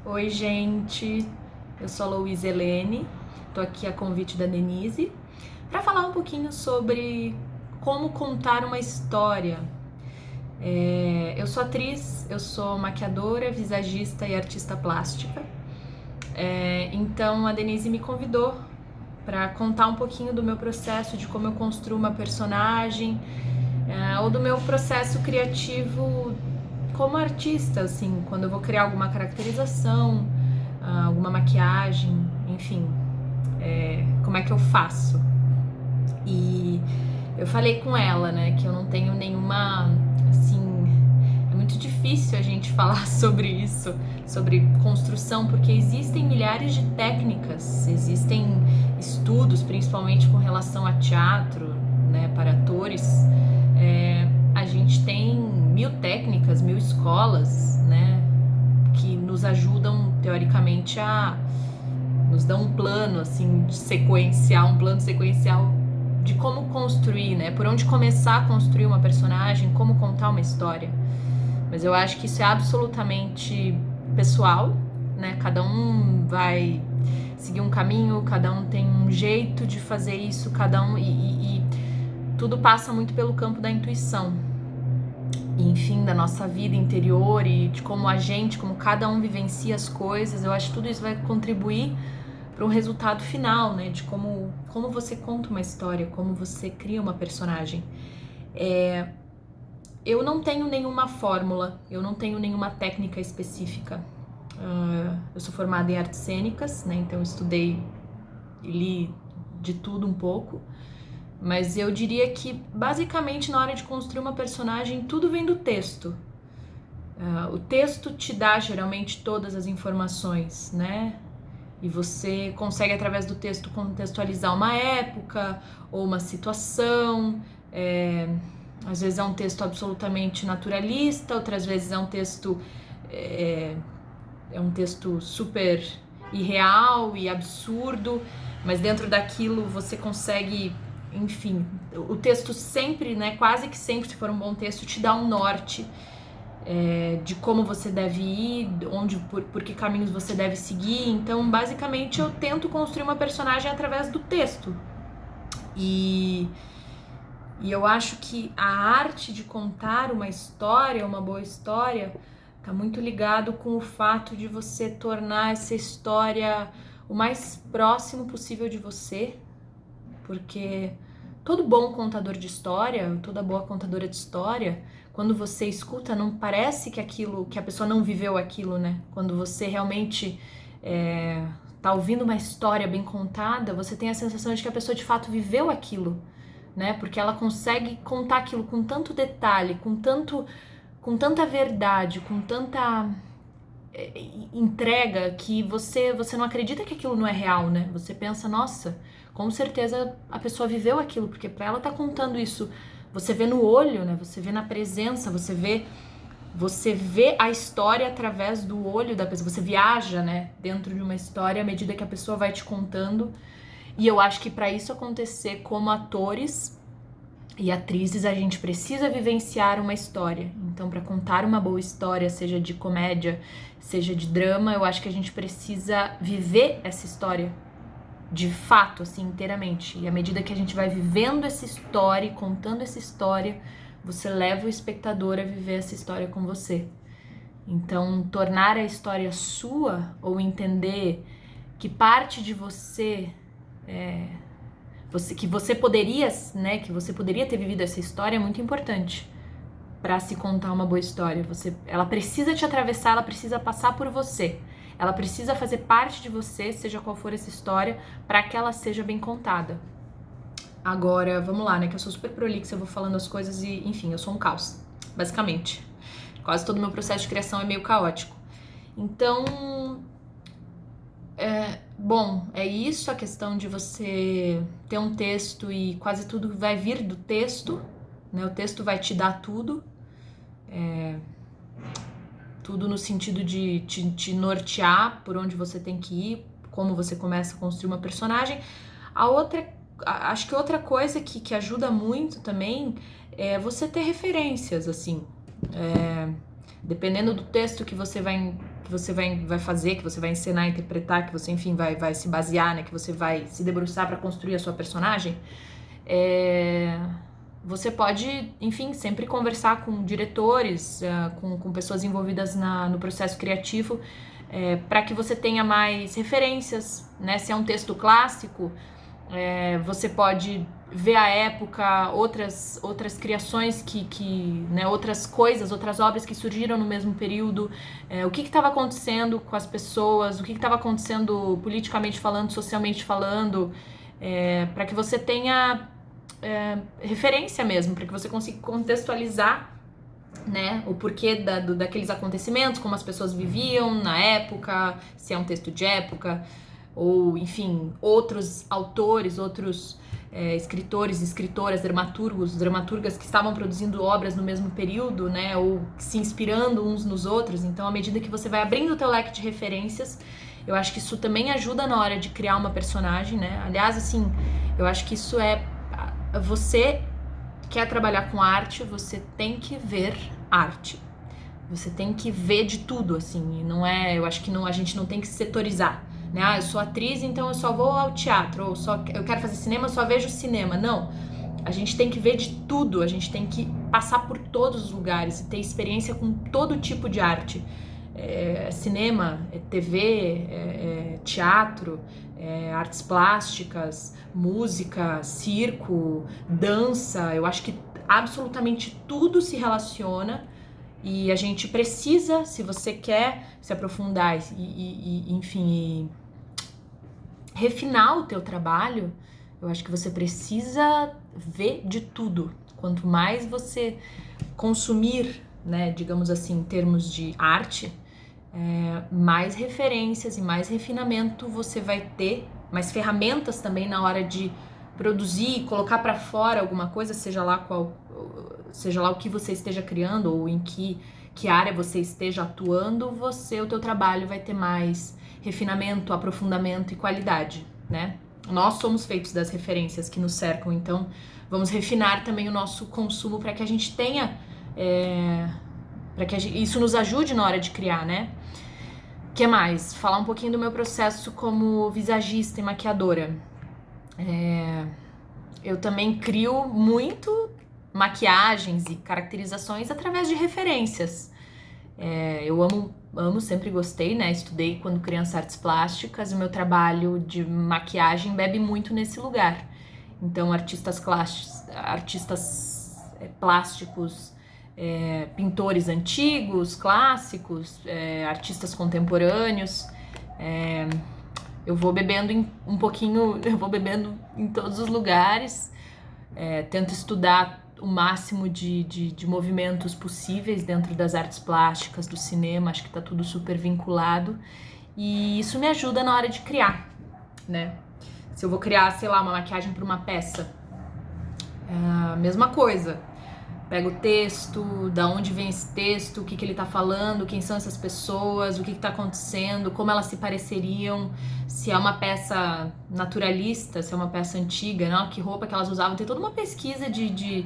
Oi, gente, eu sou a Louise Helene, tô aqui a convite da Denise para falar um pouquinho sobre como contar uma história. Eu sou atriz, eu sou maquiadora, visagista e artista plástica. Então a Denise me convidou para contar um pouquinho do meu processo, de como eu construo uma personagem, ou do meu processo criativo como artista, assim, quando eu vou criar alguma caracterização, alguma maquiagem, enfim, como é que eu faço. E eu falei com ela, né, que eu não tenho nenhuma, assim, é muito difícil a gente falar sobre isso, sobre construção, porque existem milhares de técnicas, existem estudos, principalmente com relação a teatro, né, para atores. A gente tem 1000 técnicas, 1000 escolas, né, que nos ajudam teoricamente a nos dão um plano assim sequencial, um plano sequencial de como construir, né? Por onde começar a construir uma personagem, como contar uma história. Mas eu acho que isso é absolutamente pessoal, né? Cada um vai seguir um caminho, cada um tem um jeito de fazer isso, cada um e tudo passa muito pelo campo da intuição. Enfim, da nossa vida interior e de como a gente, como cada um vivencia as coisas. Eu acho que tudo isso vai contribuir para um resultado final, né? De como você conta uma história, como você cria uma personagem. Eu não tenho nenhuma fórmula, eu não tenho nenhuma técnica específica. Eu sou formada em artes cênicas, né? Então eu estudei e li de tudo um pouco. Mas eu diria que, basicamente, na hora de construir uma personagem, tudo vem do texto. O texto te dá, geralmente, todas as informações, né? E você consegue, através do texto, contextualizar uma época ou uma situação. Às vezes é um texto absolutamente naturalista, outras vezes é um texto super irreal e absurdo, mas dentro daquilo você consegue, enfim, o texto sempre, né, quase que sempre, se for um bom texto, te dá um norte de como você deve ir, por que caminhos você deve seguir. Então, basicamente, eu tento construir uma personagem através do texto. E eu acho que a arte de contar uma história, uma boa história, tá muito ligado com o fato de você tornar essa história o mais próximo possível de você, porque todo bom contador de história, toda boa contadora de história, quando você escuta, não parece que a pessoa não viveu aquilo, né? Quando você realmente tá ouvindo uma história bem contada, você tem a sensação de que a pessoa de fato viveu aquilo, né? Porque ela consegue contar aquilo com tanto detalhe, com tanta verdade, com tanta entrega que você não acredita que aquilo não é real, né? Você pensa, nossa, com certeza a pessoa viveu aquilo, porque para ela tá contando isso, você vê no olho, né? Você vê na presença, você vê a história através do olho da pessoa, você viaja, né, dentro de uma história à medida que a pessoa vai te contando. E eu acho que para isso acontecer, como atores e atrizes, a gente precisa vivenciar uma história. Então, para contar uma boa história, seja de comédia, seja de drama, eu acho que a gente precisa viver essa história de fato, assim, inteiramente. E à medida que a gente vai vivendo essa história e contando essa história, você leva o espectador a viver essa história com você. Então, tornar a história sua ou entender que parte de você que você poderia, né, que você poderia ter vivido essa história é muito importante para se contar uma boa história. Ela precisa te atravessar, ela precisa passar por você. Ela precisa fazer parte de você, seja qual for essa história, para que ela seja bem contada. Agora, vamos lá, né, que eu sou super prolixa, eu vou falando as coisas e, enfim, eu sou um caos, basicamente. Quase todo o meu processo de criação é meio caótico. Então, bom, é isso, a questão de você ter um texto e quase tudo vai vir do texto, né? O texto vai te dar tudo, tudo no sentido de te nortear por onde você tem que ir, como você começa a construir uma personagem. Acho que outra coisa que ajuda muito também é você ter referências, assim. Dependendo do texto que você vai fazer, que você vai encenar, interpretar, que você, enfim, vai se basear, né? Que você vai se debruçar para construir a sua personagem, você pode, enfim, sempre conversar com diretores, com pessoas envolvidas no processo criativo, para que você tenha mais referências, né? Se é um texto clássico, você pode ver a época, outras criações né, outras coisas, outras obras que surgiram no mesmo período, o que estava acontecendo com as pessoas, o que estava acontecendo politicamente falando, socialmente falando, para que você tenha referência mesmo, para que você consiga contextualizar, né, o porquê daqueles acontecimentos, como as pessoas viviam na época, se é um texto de época, ou, enfim, outros autores, outros escritores, escritoras, dramaturgas que estavam produzindo obras no mesmo período, né, ou se inspirando uns nos outros. Então, à medida que você vai abrindo o teu leque de referências, eu acho que isso também ajuda na hora de criar uma personagem, né? Aliás, assim, eu acho que isso você quer trabalhar com arte, você tem que ver arte. Você tem que ver de tudo, assim, e não eu acho que a gente não tem que setorizar, né? Eu sou atriz, então eu só vou ao teatro, ou eu quero fazer cinema, eu só vejo cinema. Não, a gente tem que ver de tudo, a gente tem que passar por todos os lugares e ter experiência com todo tipo de arte. Cinema, TV, teatro, artes plásticas, música, circo, dança. Eu acho que absolutamente tudo se relaciona e a gente precisa, se você quer se aprofundar enfim, refinar o teu trabalho, eu acho que você precisa ver de tudo. Quanto mais você consumir, né, digamos assim, em termos de arte, mais referências e mais refinamento você vai ter, mais ferramentas também na hora de produzir, colocar para fora alguma coisa, seja lá o que você esteja criando ou em que área você esteja atuando, o teu trabalho vai ter mais refinamento, aprofundamento e qualidade, né? Nós somos feitos das referências que nos cercam, então vamos refinar também o nosso consumo para que a gente tenha, isso nos ajude na hora de criar, né? O que mais? Falar um pouquinho do meu processo como visagista e maquiadora. Eu também crio muito maquiagens e caracterizações através de referências. Eu amo, sempre gostei, né? Estudei quando criança artes plásticas e o meu trabalho de maquiagem bebe muito nesse lugar. Então, artistas plásticos, pintores antigos, clássicos, artistas contemporâneos. Eu vou bebendo um pouquinho, eu vou bebendo em todos os lugares, tento estudar o máximo de movimentos possíveis dentro das artes plásticas, do cinema, acho que tá tudo super vinculado, e isso me ajuda na hora de criar, né? Se eu vou criar, sei lá, uma maquiagem para uma peça, a mesma coisa. Pego o texto, da onde vem esse texto, o que ele tá falando, quem são essas pessoas, o que tá acontecendo, como elas se pareceriam, se é uma peça naturalista, se é uma peça antiga, né? Que roupa que elas usavam. Tem toda uma pesquisa de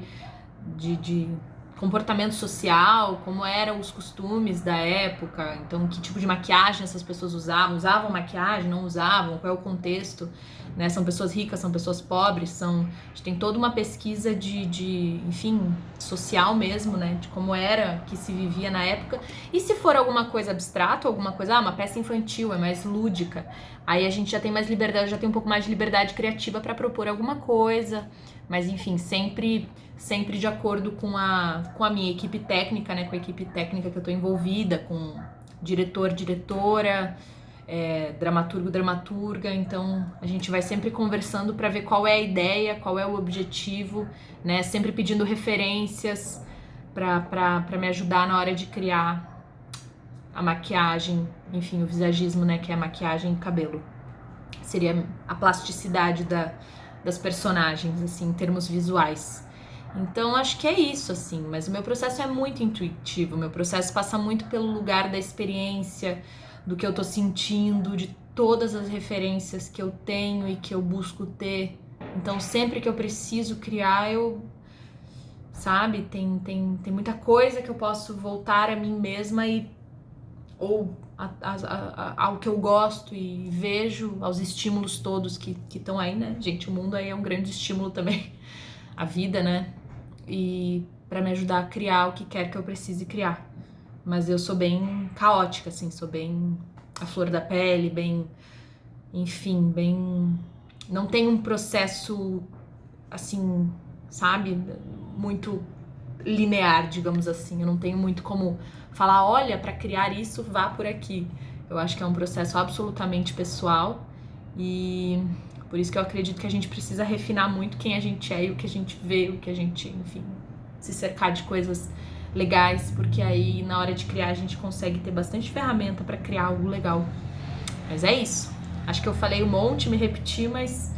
comportamento social, como eram os costumes da época, então que tipo de maquiagem essas pessoas usavam maquiagem, não usavam, qual é o contexto, né? São pessoas ricas, são pessoas pobres, a gente tem toda uma pesquisa enfim, social mesmo, né? De como era que se vivia na época. E se for alguma coisa abstrata, alguma coisa, uma peça infantil, é mais lúdica, aí a gente já tem mais liberdade, já tem um pouco mais de liberdade criativa para propor alguma coisa, mas enfim, sempre de acordo com a minha equipe técnica, né? Com a equipe técnica que eu tô envolvida, com diretor, diretora, dramaturgo, dramaturga. Então a gente vai sempre conversando para ver qual é a ideia, qual é o objetivo, né? Sempre pedindo referências para me ajudar na hora de criar a maquiagem, enfim, o visagismo, né? Que é a maquiagem e cabelo. Seria a plasticidade das personagens, assim, em termos visuais. Então, acho que é isso, assim, mas o meu processo é muito intuitivo, o meu processo passa muito pelo lugar da experiência, do que eu tô sentindo, de todas as referências que eu tenho e que eu busco ter. Então, sempre que eu preciso criar, eu sabe? Tem muita coisa que eu posso voltar a mim mesma ou ao que eu gosto e vejo, aos estímulos todos que estão aí, né? Gente, o mundo aí é um grande estímulo também, a vida, né? E para me ajudar a criar o que quer que eu precise criar. Mas eu sou bem caótica, assim, sou bem a flor da pele, bem, enfim, bem... Não tem um processo, assim, sabe? Muito linear, digamos assim. Eu não tenho muito como falar, olha, para criar isso, vá por aqui. Eu acho que é um processo absolutamente pessoal e por isso que eu acredito que a gente precisa refinar muito quem a gente é e o que a gente vê, o que a gente, enfim, se cercar de coisas legais, porque aí na hora de criar a gente consegue ter bastante ferramenta para criar algo legal. Mas é isso. Acho que eu falei um monte, me repeti, mas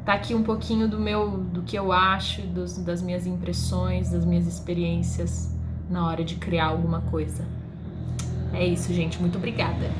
tá aqui um pouquinho do que eu acho, das minhas impressões, das minhas experiências na hora de criar alguma coisa. É isso, gente. Muito obrigada.